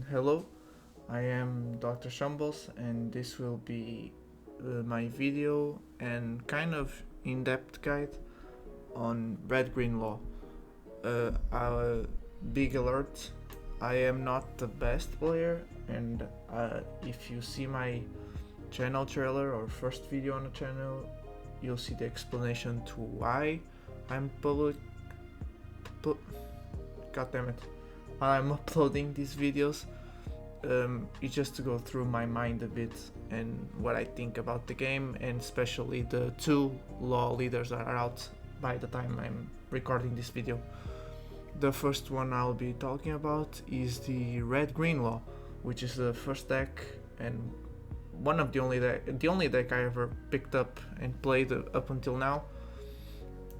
Hello, I am Dr. Shambles, and this will be my video and kind of in-depth guide on red-green law. A big alert, I am not the best player, and if you see my channel trailer or first video on the channel, you'll see the explanation to why I'm God damn it, I'm uploading these videos. It's just to go through my mind a bit and what I think about the game, and especially the two law leaders that are out by the time I'm recording this video. The first one I'll be talking about is the red-green law, which is the first deck and one of the only deck I ever picked up and played up until now.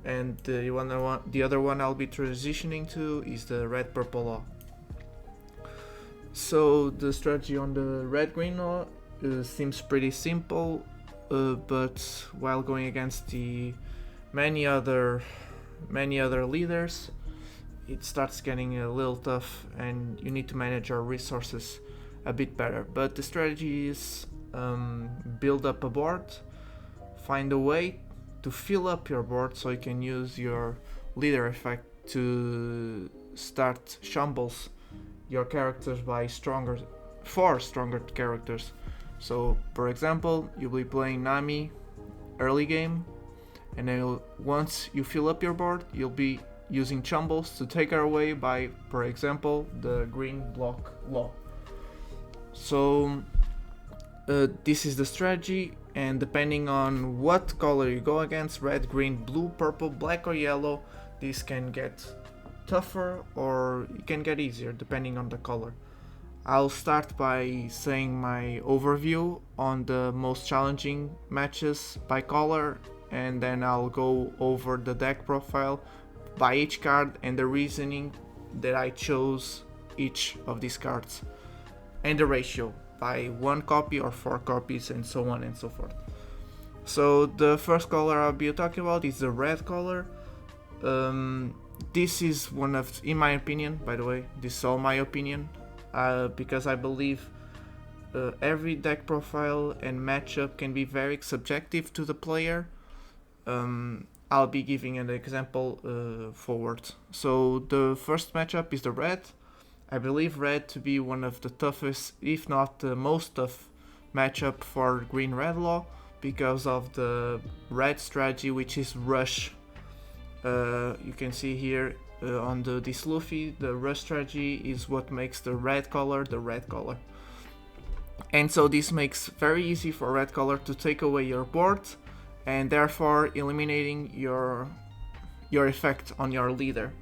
And the other one I'll be transitioning to is the red-purple law. So the strategy on the red-green law seems pretty simple, but while going against the many other leaders, it starts getting a little tough, and you need to manage your resources a bit better. But the strategy is build up a board, find a way to fill up your board so you can use your leader effect to start shambles your characters by four stronger characters. So for example, you'll be playing Nami early game, and then once you fill up your board, you'll be using Shambles to take her away by, for example, the green block law. So this is the strategy, and depending on what color you go against, red, green, blue, purple, black or yellow, this can get tougher or it can get easier depending on the color. I'll start by saying my overview on the most challenging matches by color, and then I'll go over the deck profile by each card and the reasoning that I chose each of these cards, and the ratio by 1 copy or 4 copies, and so on and so forth. So the first color I'll be talking about is the red color. This is one of, in my opinion, by the way, this is all my opinion, because I believe every deck profile and matchup can be very subjective to the player. I'll be giving an example forward. So the first matchup is the red. I believe red to be one of the toughest, if not the most tough matchup for green-red law, because of the red strategy, which is rush. You can see here on this Luffy, the rush strategy is what makes the red color the red color. And so this makes very easy for red color to take away your board, and therefore eliminating your effect on your leader.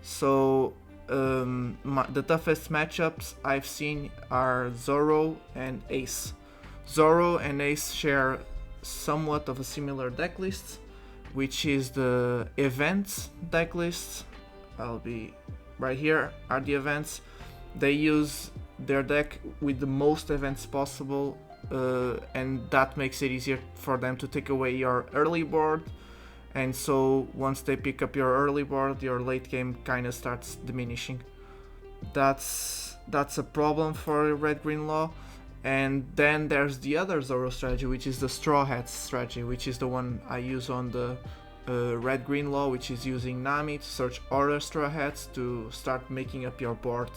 So the toughest matchups I've seen are Zoro and Ace. Zoro and Ace share somewhat of a similar deck list, which is the events deck list. I'll be right here are the events. They use their deck with the most events possible, and that makes it easier for them to take away your early board. And so once they pick up your early board, your late game kind of starts diminishing. That's a problem for red-green law. And then there's the other Zoro strategy, which is the Straw Hats strategy, which is the one I use on the red-green law, which is using Nami to search other Straw Hats to start making up your board.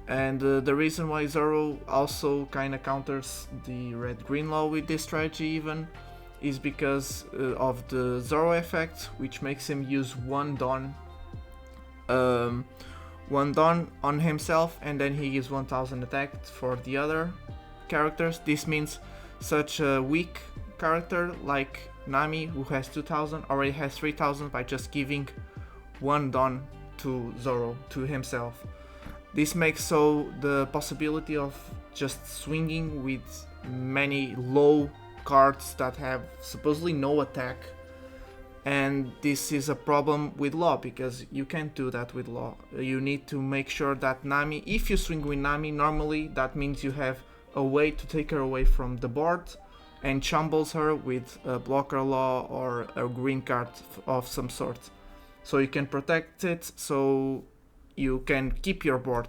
And the reason why Zoro also kind of counters the red-green law with this strategy even is because of the Zoro effect, which makes him use one Dawn on himself, and then he gives 1000 attack for the other characters. This means such a weak character like Nami, who has 2000, already has 3000 by just giving one Dawn to Zoro, to himself. This makes so the possibility of just swinging with many low cards that have supposedly no attack. And this is a problem with law, because you can't do that with law. You need to make sure that Nami, if you swing with Nami, normally that means you have a way to take her away from the board and shambles her with a blocker law or a green card of some sort. So you can protect it, so you can keep your board.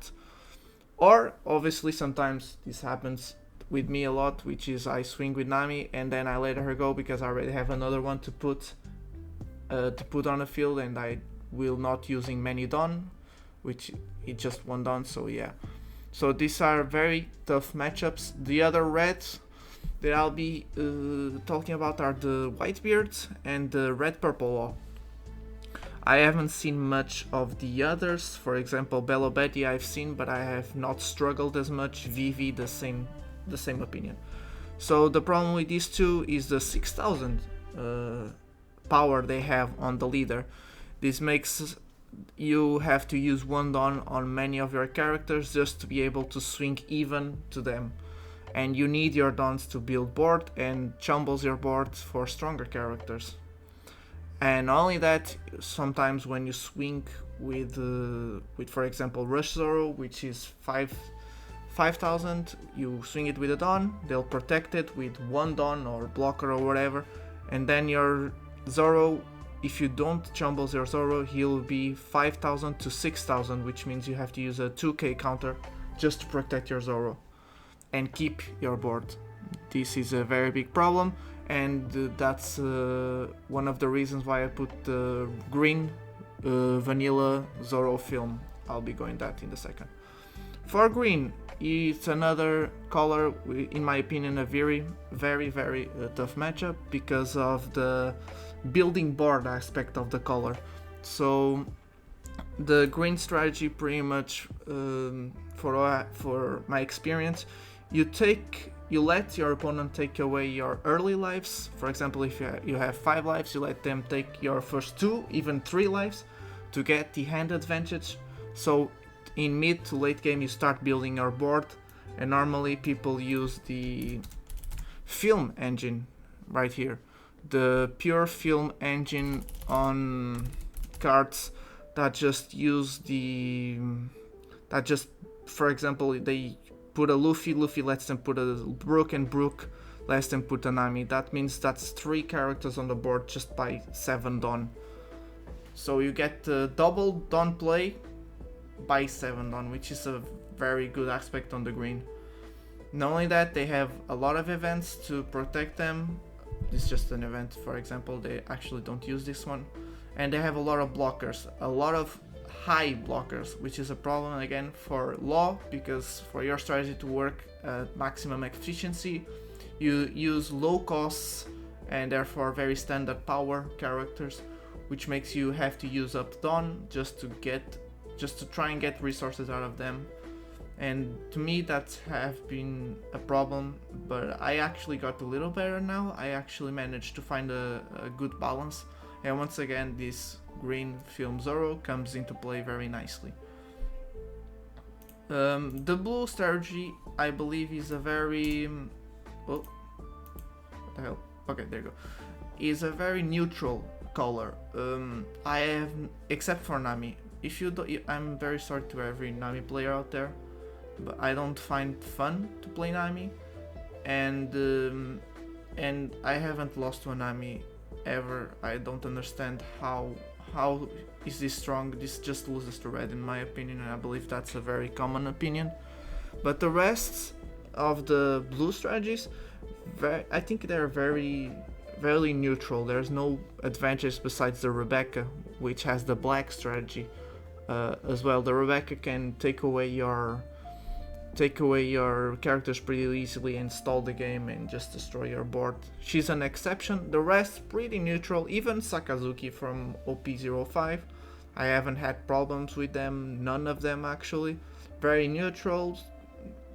Or obviously sometimes this happens with me a lot, which is I swing with Nami and then I let her go because I already have another one to put on the field, and I will not using many Dawn, which is just one Dawn. So yeah, so these are very tough matchups. The other reds that I'll be talking about are the Whitebeards and the Red Purple Law. I haven't seen much of the others. For example, Bello Betty I've seen, but I have not struggled as much. Vivi, the same opinion. So the problem with these two is the 6000 power they have on the leader. This makes you have to use one Dawn on many of your characters just to be able to swing even to them. And you need your Dawns to build board and Shambles your board for stronger characters. And not only that, sometimes when you swing with for example Rush Zoro, which is 5000, you swing it with a Dawn, they'll protect it with one Dawn or blocker or whatever, and then your Zoro, if you don't Shambles your Zoro, he'll be 5000 to 6000, which means you have to use a 2k counter just to protect your Zoro and keep your board. This is a very big problem, and that's one of the reasons why I put the green vanilla Zoro film. I'll be going that in a second. For green, it's another color, in my opinion, a very tough matchup because of the building board aspect of the color. So the green strategy pretty much, for my experience, you let your opponent take away your early lives. For example, if you have 5 lives, you let them take your first 2, even 3 lives to get the hand advantage. So in mid to late game you start building your board, and normally people use the film engine right here, the pure film engine on cards that just use for example, they put a Luffy lets them put a Brook, and Brook lets them put a Nami. That means that's 3 characters on the board just by 7 Dawn. So you get the double Dawn play by 7 Dawn, which is a very good aspect on the green. Not only that, they have a lot of events to protect them. This is just an event, for example, they actually don't use this one. And they have a lot of blockers, a lot of high blockers, which is a problem again for Law, because for your strategy to work at maximum efficiency, you use low costs and therefore very standard power characters, which makes you have to use up Dawn just to try and get resources out of them. And to me that have been a problem, but I actually got a little better now. I actually managed to find a good balance, and once again this green film Zoro comes into play very nicely. The blue strategy, I believe, is a very what the hell? Okay, there you go. Is a very neutral color. I have, except for Nami. If you do, I'm very sorry to every Nami player out there, but I don't find fun to play Nami, and I haven't lost to a Nami ever. I don't understand how is this strong. This just loses to red in my opinion, and I believe that's a very common opinion. But the rest of the blue strategies, I think they're very neutral. There's no advantage besides the Rebecca, which has the black strategy as well. The Rebecca can take away your characters pretty easily and stall the game and just destroy your board. She's an exception. The rest pretty neutral. Even Sakazuki from OP05, I haven't had problems with them. None of them actually. Very neutral.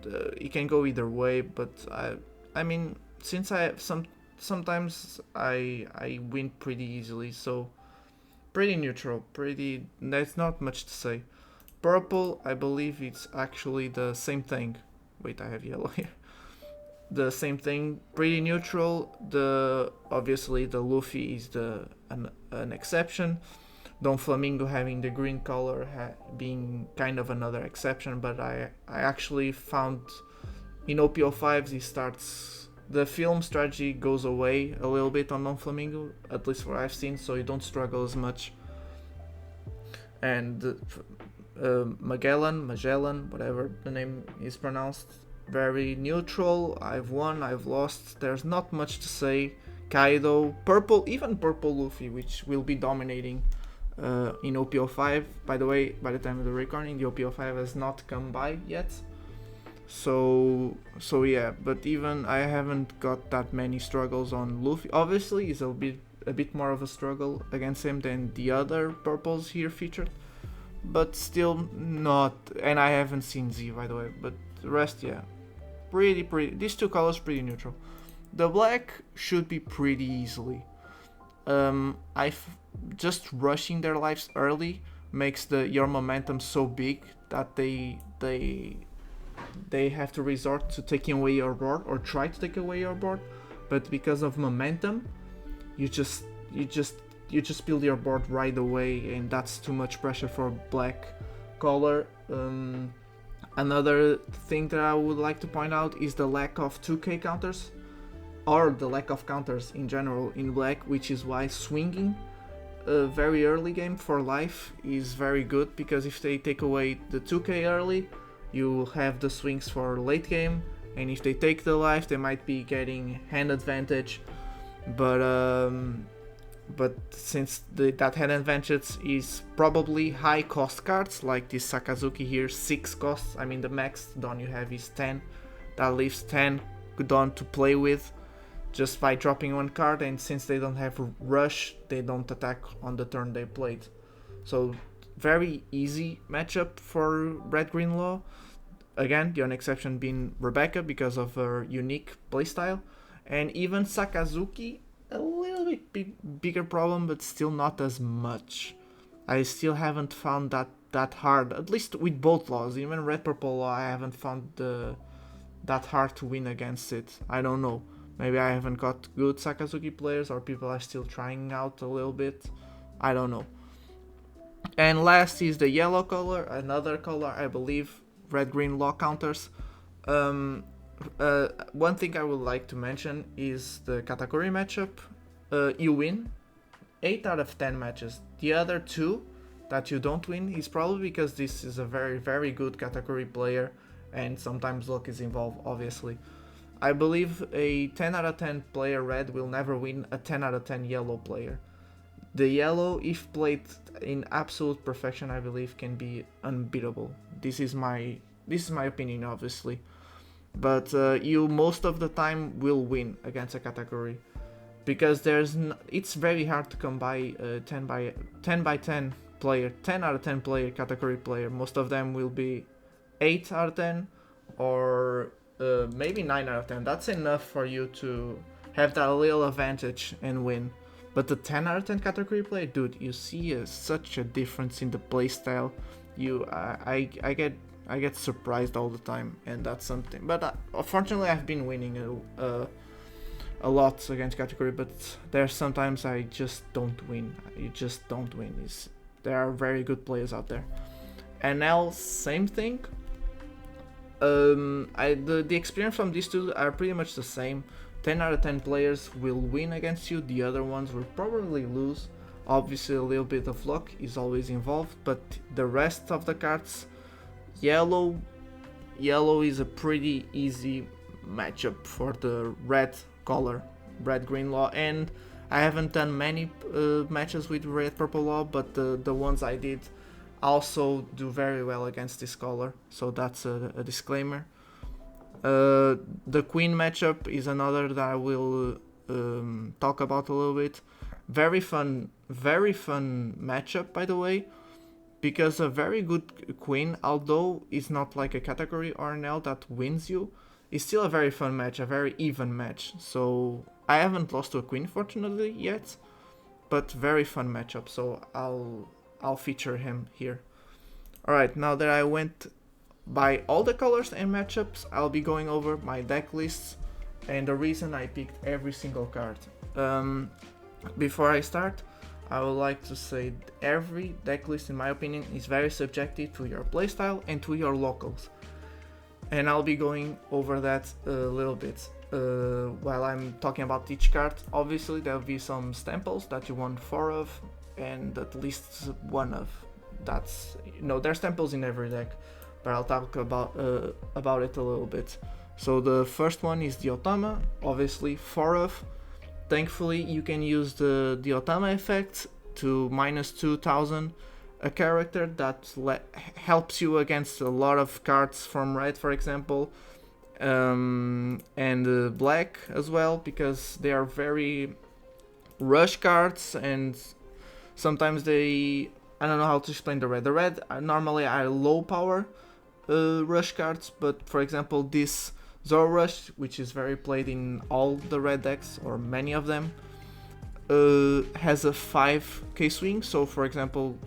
It can go either way, but I mean, since I have sometimes I win pretty easily, so pretty neutral. There's not much to say. Purple, I believe it's actually the same thing. Wait, I have yellow here. The same thing, pretty neutral. Obviously the Luffy is an exception. Don Flamingo having the green color being kind of another exception, but I actually found in OP05s the film strategy goes away a little bit on Don Flamingo, at least what I've seen, so you don't struggle as much. And Magellan, whatever the name is pronounced. Very neutral. I've won, I've lost. There's not much to say. Kaido, purple, even purple Luffy, which will be dominating in OPO5. By the way, by the time of the recording, the OPO5 has not come by yet. So yeah, but even I haven't got that many struggles on Luffy. Obviously, it's a bit more of a struggle against him than the other purples here featured, but still not. And I haven't seen Z, by the way, but the rest, yeah, pretty. These two colors pretty neutral. The black should be pretty easily. Just rushing their lives early makes your momentum so big that they have to resort to taking away your board or try to take away your board, but because of momentum, you just build your board right away, and that's too much pressure for black color. Another thing that I would like to point out is the lack of 2k counters, or the lack of counters in general in black, which is why swinging a very early game for life is very good, because if they take away the 2k early, you have the swings for late game, and if they take the life, they might be getting hand advantage. But since that hand advantage is probably high cost cards, like this Sakazuki here, 6 costs. I mean, the max Don you have is 10. That leaves 10 Don to play with just by dropping one card, and since they don't have rush, they don't attack on the turn they played. So very easy matchup for Red Green Law. Again, the only exception being Rebecca because of her unique playstyle, and even Sakazuki, a little bit bigger problem, but still not as much. I still haven't found that hard, at least with both laws. Even Red Purple Law, I haven't found that hard to win against it. I don't know. Maybe I haven't got good Sakazuki players, or people are still trying out a little bit. I don't know. And last is the yellow color, another color I believe Red Green Law counters. One thing I would like to mention is the Katakuri matchup. You win 8 out of 10 matches. The other 2 that you don't win is probably because this is a very, very good Katakuri player, and sometimes luck is involved, obviously. I believe a 10 out of 10 player red will never win a 10 out of 10 yellow player. The yellow, if played in absolute perfection, I believe can be unbeatable. This is my opinion, obviously. But you most of the time will win against a category, because it's very hard to come by a 10 by 10 player, 10 out of 10 player category player. Most of them will be 8 out of 10 or maybe 9 out of 10. That's enough for you to have that little advantage and win. But the 10 out of 10 category player, dude, you see such a difference in the playstyle. I get surprised all the time, and that's something. But unfortunately, I've been winning a lot against category, but there's sometimes I just don't win. You just don't win. There are very good players out there. And now, same thing. The experience from these two are pretty much the same. 10 out of 10 players will win against you, the other ones will probably lose. Obviously a little bit of luck is always involved, but the rest of the cards, yellow is a pretty easy matchup for the red color, Red Green Law, and I haven't done many matches with Red Purple Law, but the ones I did also do very well against this color, so that's a disclaimer. The Queen matchup is another that I will talk about a little bit. Very fun matchup, by the way, because a very good Queen, although it's not like a category RNL that wins you, is still a very fun match, a very even match. So I haven't lost to a Queen fortunately yet, but very fun matchup. So I'll feature him here. Alright, now that I went by all the colors and matchups, I'll be going over my deck lists and the reason I picked every single card. Before I start, I would like to say every deck list, in my opinion, is very subjective to your playstyle and to your locals. And I'll be going over that a little bit. While I'm talking about each card, obviously there'll be some staples that you want 4 of and at least 1 of. That's, you know, there's temples in every deck, but I'll talk about it a little bit. So the first one is the Otama, obviously 4 of. Thankfully, you can use the Otama effect to minus 2000 a character that helps you against a lot of cards from red, for example, and black as well, because they are very rush cards, and sometimes they, I don't know how to explain the red. The red normally are low power rush cards, but for example this Zoro Rush, which is very played in all the red decks, or many of them, has a 5k swing. So for example,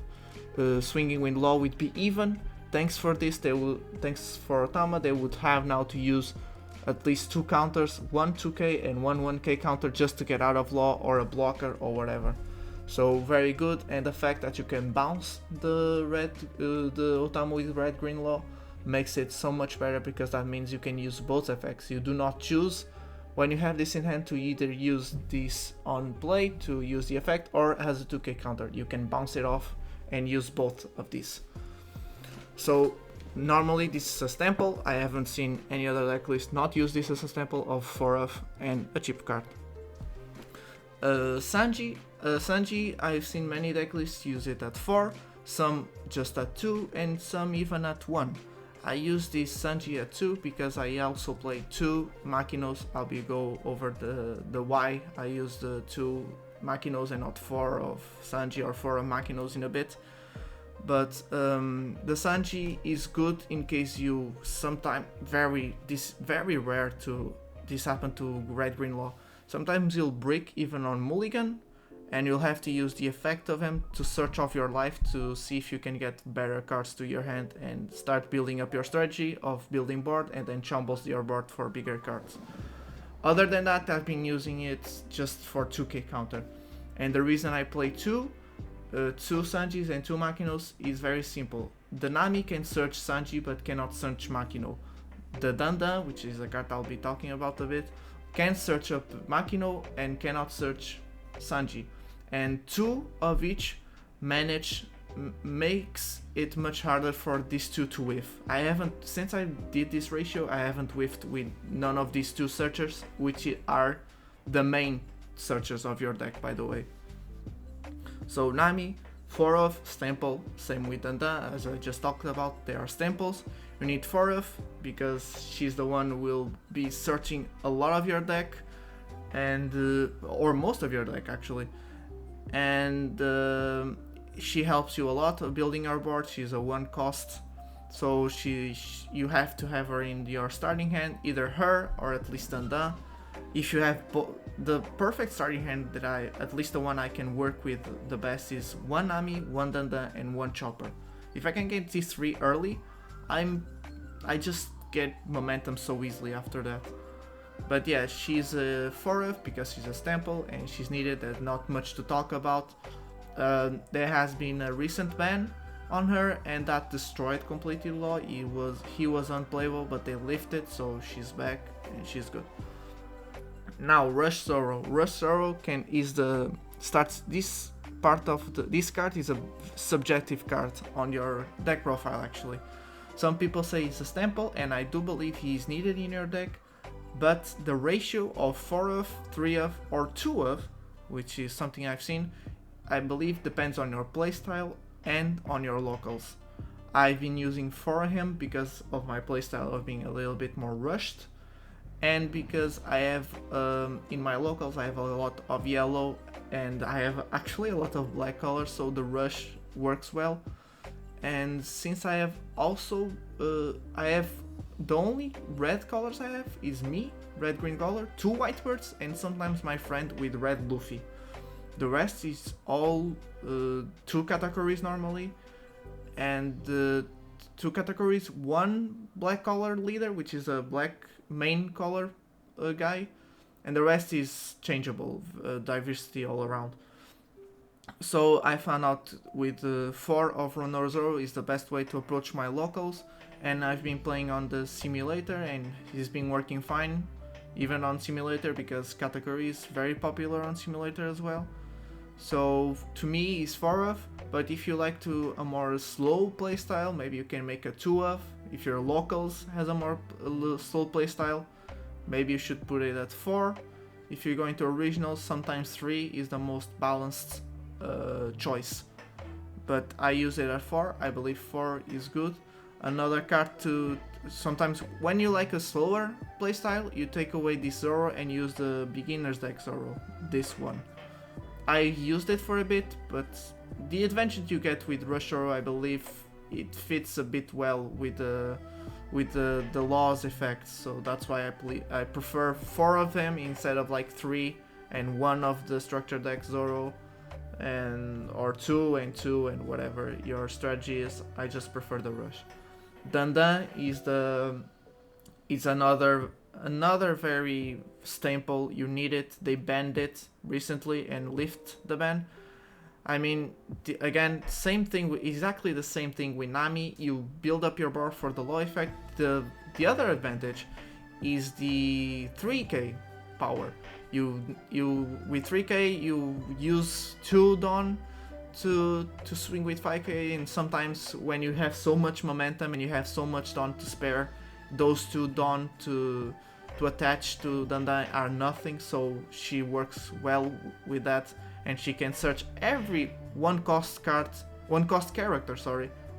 swinging with law would be even. Thanks for this, thanks for Otama, they would have now to use at least 2 counters, one 2k and one 1k counter, just to get out of law or a blocker or whatever. So very good, and the fact that you can bounce the Otama with red green law makes it so much better, because that means you can use both effects. You do not choose when you have this in hand to either use this on play to use the effect or as a 2k counter. You can bounce it off and use both of these. So normally this is a staple. I haven't seen any other deck list not use this as a staple of 4 of and a cheap card. Sanji, I've seen many deck lists use it at 4, some just at 2, and some even at 1. I use this Sanji at 2 because I also play 2 Makinos. I'll go over the why I use the 2 Makinos and not 4 of Sanji or 4 of Makinos in a bit. But the Sanji is good in case you sometimes, very rare to this happen to red green law. Sometimes you'll brick even on mulligan, and you'll have to use the effect of him to search off your life to see if you can get better cards to your hand and start building up your strategy of building board, and then Shambles your board for bigger cards. Other than that, I've been using it just for 2k counter. And the reason I play 2 Sanjis and 2 Makinos is very simple. The Nami can search Sanji but cannot search Makino. The Danda, which is a card I'll be talking about a bit, can search up Makino and cannot search Sanji. And 2 of each makes it much harder for these 2 to whiff. Since I did this ratio, I haven't whiffed with none of these 2 searchers, which are the main searchers of your deck, by the way. So Nami, 4 of, Stample, same with Danda, as I just talked about, they are Stamples. You need 4 of, because she's the one who will be searching a lot of your deck, and or most of your deck actually. And she helps you a lot of building your board. She's a 1 cost, so you have to have her in your starting hand, either her or at least Danda. If you have the perfect starting hand that at least the one I can work with the best is 1 Nami, 1 Danda and 1 Chopper. If I can get these 3 early, I just get momentum so easily after that. But yeah, she's a 4F because she's a Stample and she's needed. There's not much to talk about. There has been a recent ban on her, and that destroyed completely Law. He was unplayable, but they lifted, so she's back and she's good. Now Rush Zoro. Rush Zoro this part of this card is a subjective card on your deck profile actually. Some people say it's a Stample, and I do believe he is needed in your deck, but the ratio of 4F, 3F or 2F, which is something I've seen, I believe depends on your playstyle and on your locals. I've been using 4 of him because of my playstyle of being a little bit more rushed, and because I have in my locals I have a lot of yellow and I have actually a lot of black colors, so the rush works well. And since I have also the only red colors I have is me, red green color, 2 white birds, and sometimes my friend with red Luffy. The rest is all 2 categories normally, and 2 categories, 1 black color leader, which is a black main color guy, and the rest is changeable, diversity all around. So I found out with 4 of Runner Zoro is the best way to approach my locals, and I've been playing on the simulator and he's been working fine, even on simulator, because category is very popular on simulator as well. So to me it's 4 of, but if you like to a more slow playstyle, maybe you can make a 2 of. If your locals has a more slow playstyle, maybe you should put it at 4. If you're going to originals, sometimes 3 is the most balanced choice. But I use it at 4. I believe 4 is good. Another card to sometimes when you like a slower playstyle, you take away this Zoro and use the beginner's deck Zoro. This one. I used it for a bit, but the advantage you get with Rush Zoro, I believe it fits a bit well with the laws effects. So that's why I prefer 4 of them instead of like 3 and 1 of the structure deck Zoro, and or 2 and 2 and whatever your strategy is. I just prefer the Rush. Dandan is another very staple. You need it. They banned it recently and lift the ban. I mean, again, same thing, exactly the same thing with Nami. You build up your board for the law effect. The other advantage is the 3k power. You with 3k you use 2 Dawn to swing with 5k, and sometimes when you have so much momentum and you have so much Dawn to spare, those 2 Dawn to attach to Dandan are nothing, so she works well with that, and she can search every one cost character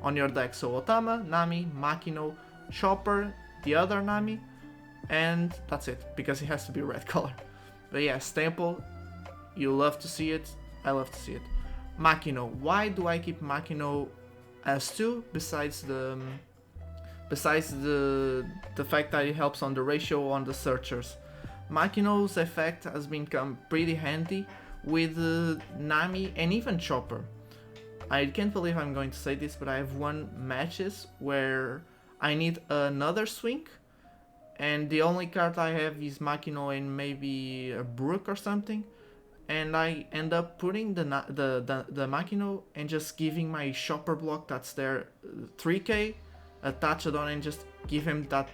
on your deck. So Otama, Nami, Makino, Chopper, the other Nami, and that's it, because it has to be red color. But yeah, staple, you love to see it, I love to see it. Makino, why do I keep Makino as 2 besides the fact that it helps on the ratio on the searchers? Makino's effect has become pretty handy with Nami and even Chopper. I can't believe I'm going to say this, but I have won matches where I need another swing, and the only card I have is Makino and maybe a Brook or something, and I end up putting the Makino and just giving my Chopper block that's there 3k, attach it on and just give him that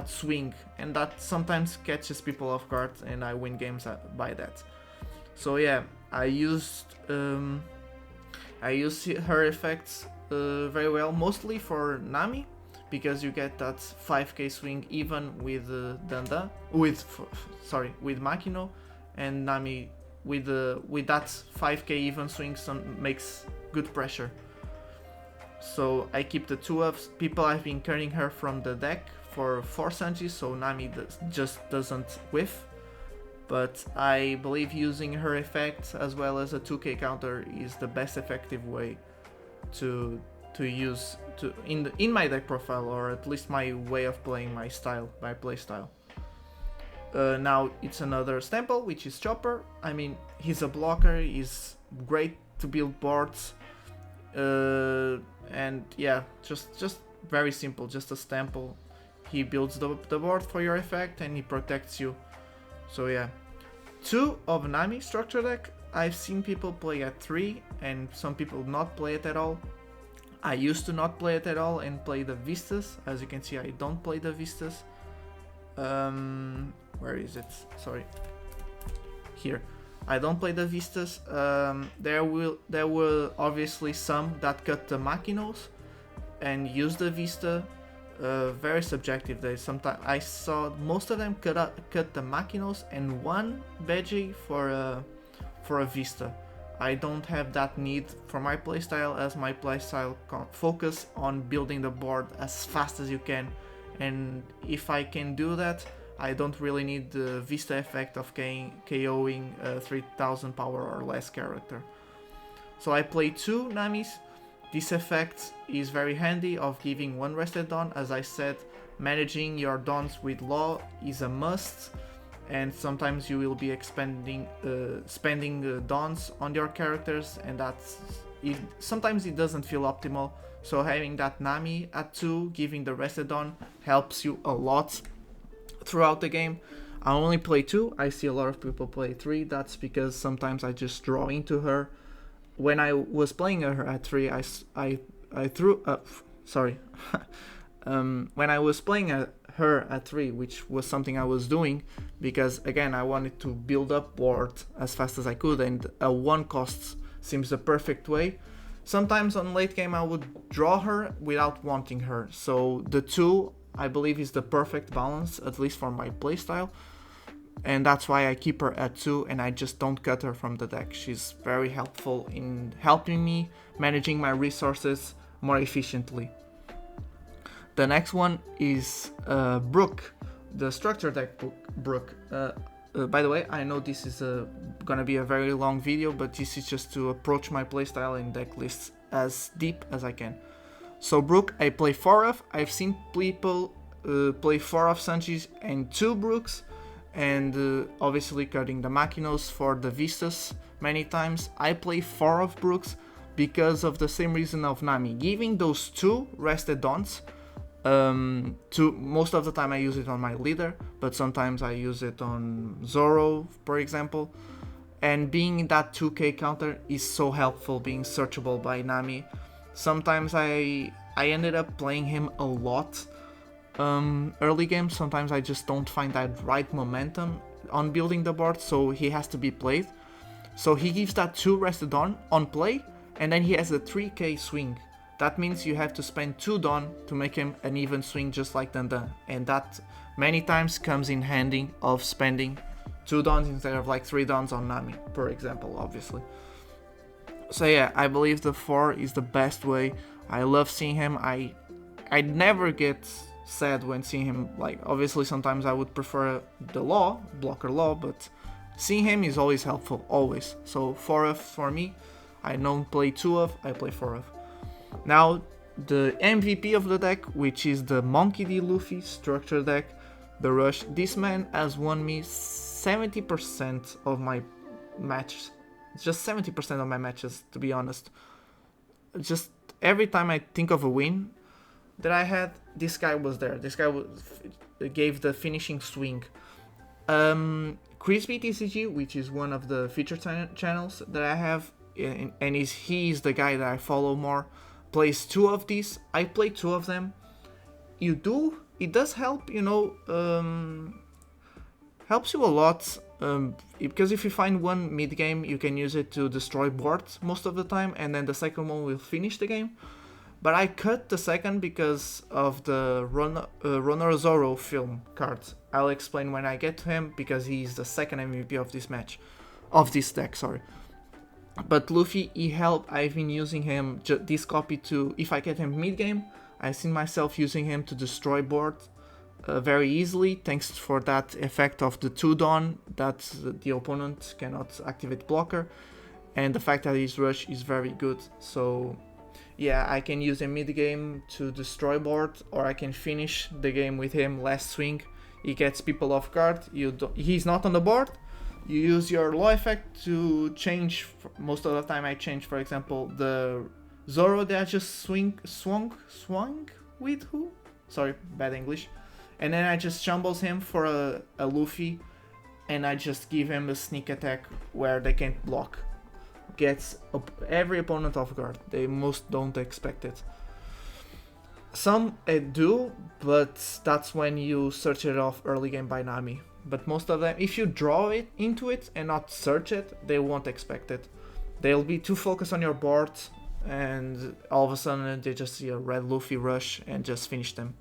swing, and that sometimes catches people off guard and I win games by that. So yeah, I used her effects very well, mostly for Nami, because you get that 5k swing even with with Makino, and Nami with that 5k even swing makes good pressure. So I keep the 2 ups. People have been carrying her from the deck for 4 Sanjis, so Nami just doesn't whiff. But I believe using her effect as well as a 2k counter is the best effective way to use in my deck profile, or at least my way of playing my play style. Now it's another staple, which is Chopper. I mean, he's a blocker, he's great to build boards, and yeah, just very simple, just a staple. He builds the board for your effect and he protects you. So yeah, 2 of Nami structure deck. I've seen people play at 3 and some people not play it at all. I used to not play it at all and play the Vistas. As you can see, I don't play the Vistas. Where is it? Sorry. Here. I don't play the Vistas. There were obviously some that cut the Makinos and use the Vista. Very subjective. Sometimes I saw most of them cut the Makinos and 1 Veggie for a Vista. I don't have that need for my playstyle, as my playstyle focus on building the board as fast as you can, and if I can do that, I don't really need the Vista effect of KOing a 3000 power or less character. So I play 2 Namis. This effect is very handy of giving 1 rested Dawn. As I said, managing your Dawns with Law is a must, and sometimes you will be spending Dawns on your characters, and sometimes it doesn't feel optimal. So having that Nami at 2, giving the rested Dawn, helps you a lot throughout the game. I only play 2. I see a lot of people play 3. That's because sometimes I just draw into her. When I was playing her at 3, I threw sorry. When I was playing her at 3, which was something I was doing because again I wanted to build up board as fast as I could, and a 1 cost seems the perfect way. Sometimes on late game I would draw her without wanting her, so the 2 I believe is the perfect balance, at least for my playstyle, and that's why I keep her at 2 and I just don't cut her from the deck. She's very helpful in helping me managing my resources more efficiently. The next one is Brook, the structure deck Brook. By the way, I know this is gonna be a very long video, but this is just to approach my playstyle and deck lists as deep as I can. So Brook, I play 4 of. I've seen people play 4 of Sanjis and 2 Brooks, and obviously cutting the Machinos for the Vistas many times. I play 4 of Brooks because of the same reason of Nami, giving those 2 rested dons. Most of the time I use it on my leader, but sometimes I use it on Zoro, for example. And being in that 2k counter is so helpful, being searchable by Nami. Sometimes I ended up playing him a lot early game. Sometimes I just don't find that right momentum on building the board, so he has to be played. So he gives that 2 rested on play, and then he has a 3k swing. That means you have to spend 2 Dawn to make him an even swing just like Dandan. And that many times comes in handy of spending 2 Dawns instead of like 3 Dawns on Nami, for example, obviously. So yeah, I believe the 4 is the best way. I love seeing him. I never get sad when seeing him. Like, obviously sometimes I would prefer the blocker law, but seeing him is always helpful, always. So 4 of for me. I don't play 2 of, I play 4 of. Now, the MVP of the deck, which is the Monkey D. Luffy structure deck, the Rush. This man has won me 70% of my matches. Just 70% of my matches, to be honest. Just every time I think of a win that I had, this guy was there. This guy gave the finishing swing. Crispy TCG, which is one of the featured channels that I have, and he's the guy that I follow more, plays 2 of these. I play 2 of them. It does help, helps you a lot, because if you find one mid game, you can use it to destroy boards most of the time, and then the second one will finish the game. But I cut the second because of the Runner Zoro film card. I'll explain when I get to him, because he's the second MVP of this deck, sorry. But Luffy, I've been using him, this copy to, if I get him mid-game, I've seen myself using him to destroy board very easily, thanks for that effect of the 2 Dawn, that the opponent cannot activate blocker, and the fact that his rush is very good. So yeah, I can use him mid-game to destroy board, or I can finish the game with him last swing. He gets people off guard, he's not on the board. You use your law effect to change. Most of the time I change, for example, the Zoro that I just swung with who? Sorry, bad English. And then I just Shambles him for a Luffy, and I just give him a sneak attack where they can't block. Gets every opponent off guard. They most don't expect it. Some do, but that's when you search it off early game by Nami. But most of them, if you draw it into it and not search it, they won't expect it. They'll be too focused on your board, and all of a sudden they just see a red Luffy rush and just finish them.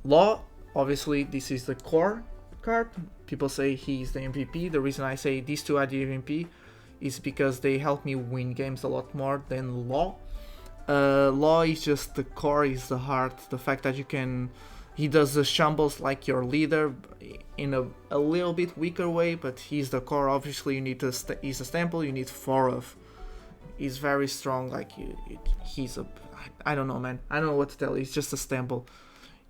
Law, obviously this is the core card. People say he's the MVP. The reason I say these 2 are the MVP is because they help me win games a lot more than Law. Law is just the core, is the heart, the fact that he does the Shambles like your leader in a little bit weaker way, but he's the core. Obviously you need he's a Stample, you need 4 of. He's very strong, like I don't know, man, I don't know what to tell you. He's just a Stample.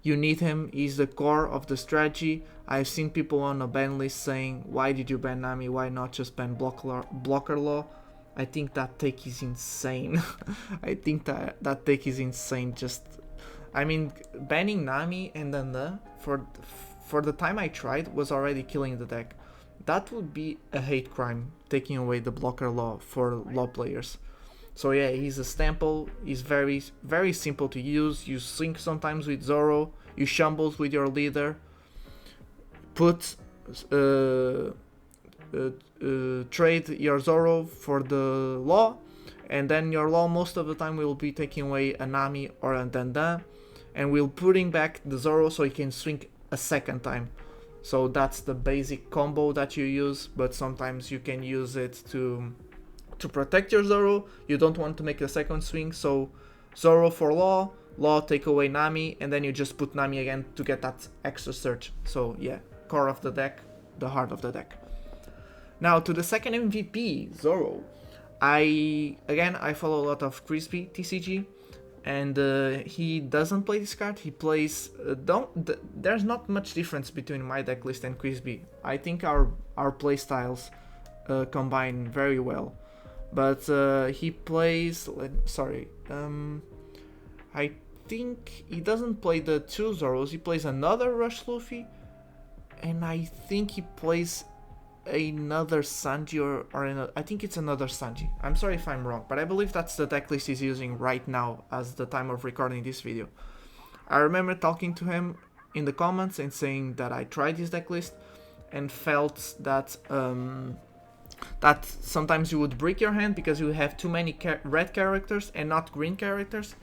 You need him, he's the core of the strategy. I've seen people on a ban list saying, why did you ban Nami, why not just ban blocker law? I think that take is insane. I think that take is insane. Banning Nami and then for the time I tried was already killing the deck. That would be a hate crime, taking away the blocker law for law players. So yeah, he's a Stample. He's very simple to use. You sync sometimes with Zoro. You Shambles with your leader. Put trade your Zoro for the Law, and then your Law most of the time will be taking away a Nami or a Dandan, and will putting back the Zoro so you can swing a second time. So that's the basic combo that you use, but sometimes you can use it to protect your Zoro. You don't want to make a second swing, so Zoro for Law, Law take away Nami, and then you just put Nami again to get that extra surge. So yeah, core of the deck, the heart of the deck. Now to the second MVP, Zoro. I follow a lot of Crispy TCG, and he doesn't play this card. He plays there's not much difference between my deck list and Crispy. I think our play styles combine very well. But he plays. I think he doesn't play the two Zoros. He plays another Rush Luffy, and I think he plays another Sanji I think it's another Sanji. I'm sorry if I'm wrong, but I believe that's the deck list he's using right now as the time of recording this video. I remember talking to him in the comments and saying that I tried his deck list and felt that that sometimes you would break your hand because you have too many red characters and not green characters,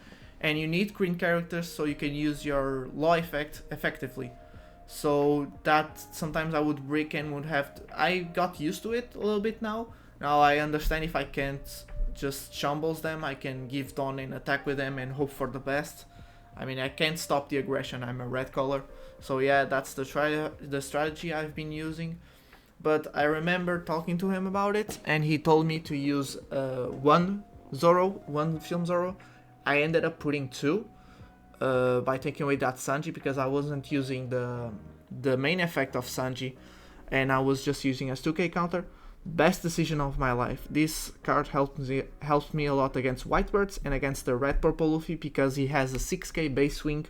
and you need green characters so you can use your Law effect effectively. So that sometimes I would break and would have to, I got used to it a little bit now. Now I understand if I can't just Shambles them, I can give Dawn and attack with them and hope for the best. I mean, I can't stop the aggression, I'm a red color. So yeah, that's the strategy I've been using. But I remember talking to him about it, and he told me to use one film Zoro. I ended up putting two by taking away that Sanji because I wasn't using the main effect of Sanji, and I was just using as 2k counter. Best decision of my life. This card helped me a lot against Whitebirds and against the red purple Luffy because he has a 6k base swing.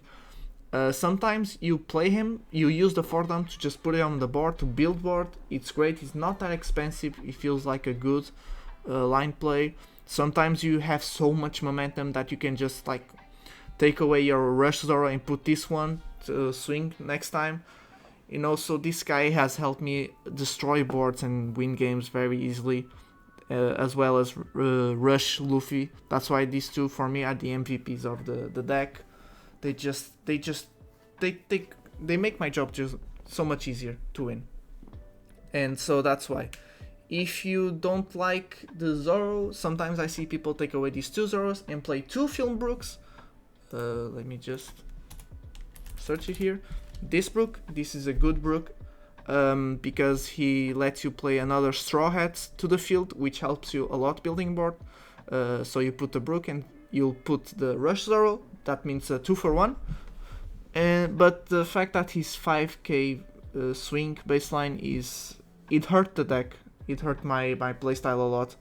Sometimes you play him, you use the 4-down to just put it on the board to build board. It's great, it's not that expensive, it feels like a good line play. Sometimes you have so much momentum that you can just like take away your Rush Zoro and put this one to swing next time. You know, so this guy has helped me destroy boards and win games very easily, as well as Rush Luffy. That's why these two for me are the MVPs of the deck. They make my job just so much easier to win. And so that's why. If you don't like the Zoro, sometimes I see people take away these two Zoros and play two Film Brooks. Let me just search it here. This Brook, this is a good Brook because he lets you play another Straw Hat to the field, which helps you a lot building board. So you put the Brook and you'll put the Rush Zoro. That means a 2-for-1. But the fact that his 5k swing baseline it hurt the deck. It hurt my playstyle a lot.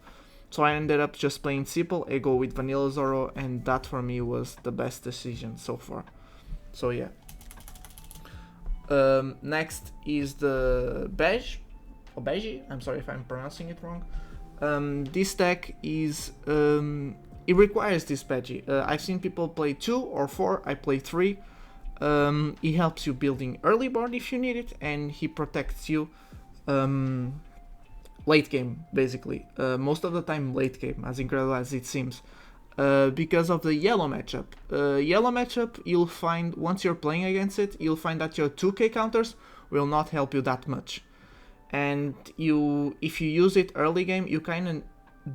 So I ended up just playing simple, I go with Vanilla Zoro, and that for me was the best decision so far. So yeah. Next is the Beige, I'm sorry if I'm pronouncing it wrong. This deck is, it requires this Beige. I've seen people play 2 or 4, I play 3. He helps you building early board if you need it, and he protects you late game, basically. Most of the time late game, as incredible as it seems. Because of the yellow matchup. Yellow matchup, you'll find, once you're playing against it, you'll find that your 2k counters will not help you that much. And if you use it early game, you kind of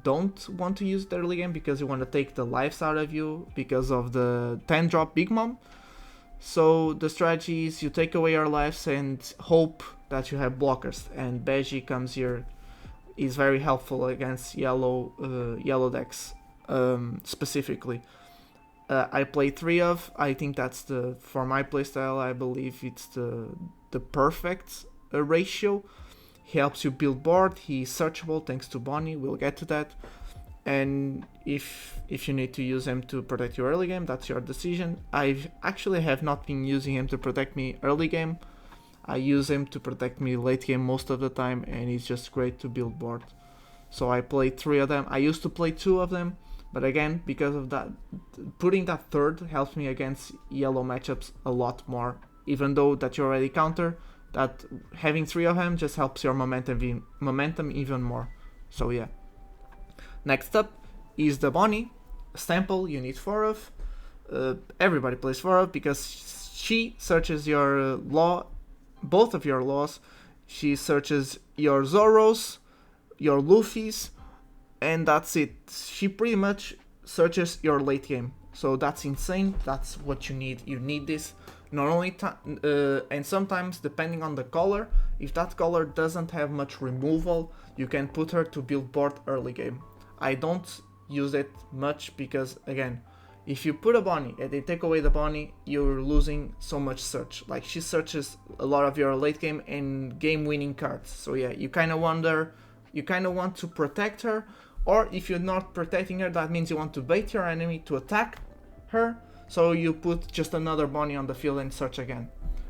don't want to use it early game because you want to take the lives out of you because of the 10 drop Big Mom. So the strategy is you take away your lives and hope that you have blockers, and Beige comes here, is very helpful against yellow decks specifically. I play 3 of, I think that's for my playstyle, I believe it's the perfect ratio. He helps you build board, he's searchable thanks to Bonnie, we'll get to that. And if you need to use him to protect your early game, that's your decision. I actually have not been using him to protect me early game. I use him to protect me late game most of the time, and he's just great to build board. So I played 3 of them. I used to play 2 of them, But again, because of that, putting that third helps me against yellow matchups a lot more. Even though that you already counter, that having 3 of them just helps your momentum even more. So yeah. Next up is the Bonnie. Stample you need 4 of. Everybody plays 4 of because she searches your law, both of your laws. She searches your Zoros, your Luffys, and that's it. She pretty much searches your late game. So that's insane. That's what you need. You need this. Not only and sometimes depending on the color, if that color doesn't have much removal, you can put her to build board early game. I don't use it much because again, if you put a Bonnie and they take away the Bonnie, you're losing so much search. Like she searches a lot of your late game and game winning cards. So yeah, you kind of want to protect her, or if you're not protecting her, that means you want to bait your enemy to attack her. So you put just another Bonnie on the field and search again.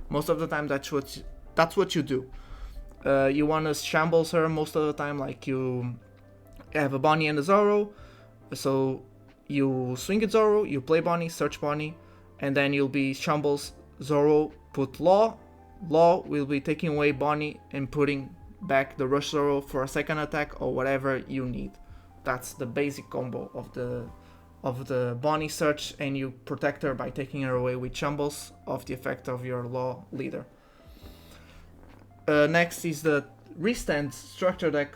Most of the time, that's what you do. You want to Shambles her most of the time, like you have a Bonnie and a Zoro. So you swing at Zoro, you play Bonnie, search Bonnie, and then you'll be Shambles, Zoro, put Law. Law will be taking away Bonnie and putting back the Rush Zoro for a second attack or whatever you need. That's the basic combo of the Bonnie search, and you protect her by taking her away with Shambles of the effect of your Law leader. Next is the Restand Structure Deck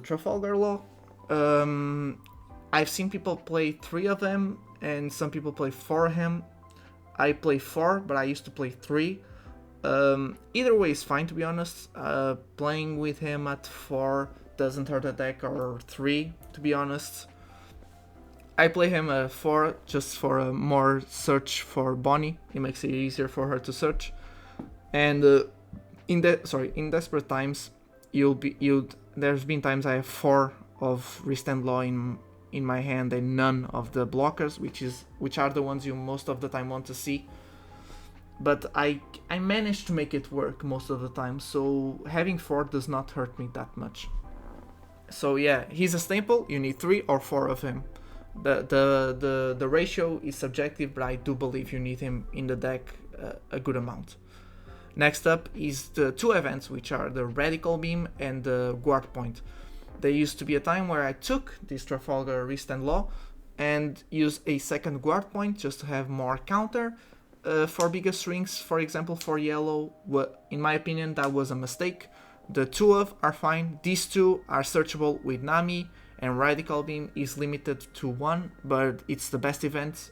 Trafalgar Law. I've seen people play 3 of them, and some people play 4 of him. I play 4, but I used to play 3. Either way is fine, to be honest. Playing with him at 4 doesn't hurt the deck, or 3, to be honest. I play him at 4 just for a more search for Bonnie. It makes it easier for her to search. And in desperate times, there's been times I have 4 of Restand Law in my hand and none of the blockers, which are the ones you most of the time want to see. But I managed to make it work most of the time, so having 4 does not hurt me that much. So yeah, he's a staple. You need 3 or 4 of him. The ratio is subjective, but I do believe you need him in the deck a good amount. Next up is the 2 events, which are the Radical Beam and the Guard Point. There used to be a time where I took this Trafalgar Restand Law and used a second Guard Point just to have more counter for bigger strings. For example, for yellow, in my opinion, that was a mistake. The 2 of are fine. These 2 are searchable with Nami, and Radical Beam is limited to 1, but it's the best event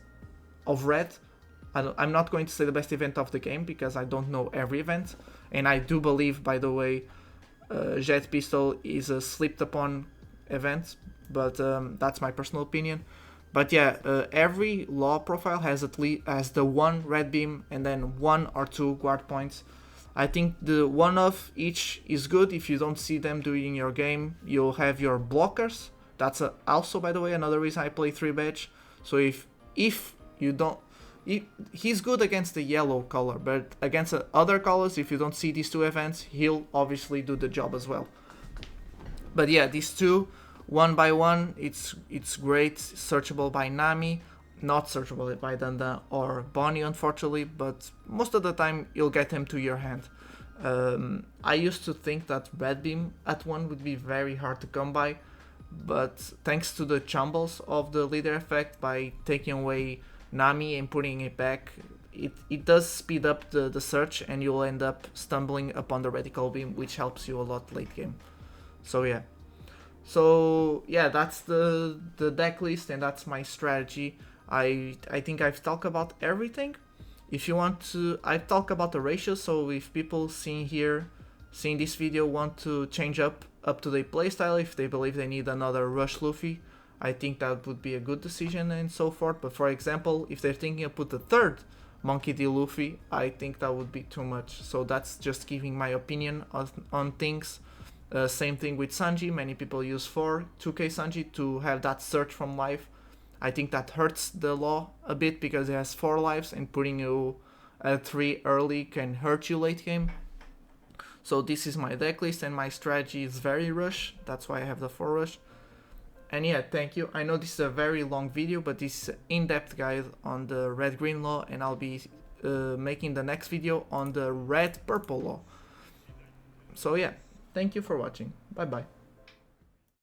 of red. I'm not going to say the best event of the game because I don't know every event, and I do believe, by the way, Jet Pistol is a slept upon event, but that's my personal opinion. But yeah, every law profile has the 1 red beam and then 1 or 2 guard points. I think the 1 of each is good. If you don't see them during your game, you'll have your blockers. That's also, by the way, another reason I play 3 badge. So if you don't, he's good against the yellow color, but against other colors, if you don't see these 2 events, he'll obviously do the job as well. But yeah, these 2, 1 by 1, it's great. Searchable by Nami, not searchable by Danda or Bonnie, unfortunately, but most of the time you'll get him to your hand. I used to think that Red Beam at 1 would be very hard to come by, but thanks to the Shambles of the leader effect, by taking away Nami and putting it back, it does speed up the search, and you'll end up stumbling upon the Radical Beam, which helps you a lot late game. So yeah, that's the deck list, and that's my strategy. I think I've talked about everything. If you want to, I've talked about the ratio, so if people seeing this video want to change up to their playstyle, if they believe they need another Rush Luffy, I think that would be a good decision and so forth. But for example, if they're thinking of put the 3rd Monkey D. Luffy, I think that would be too much. So that's just giving my opinion on things. Same thing with Sanji. Many people use 2K Sanji to have that search from life. I think that hurts the law a bit because it has 4 lives, and putting you at 3 early can hurt you late game. So this is my deck list, and my strategy is very rush. That's why I have the 4 rush. And yeah, thank you. I know this is a very long video, but this is an in-depth guide on the red-green law, and I'll be making the next video on the red-purple law. So yeah, thank you for watching. Bye bye.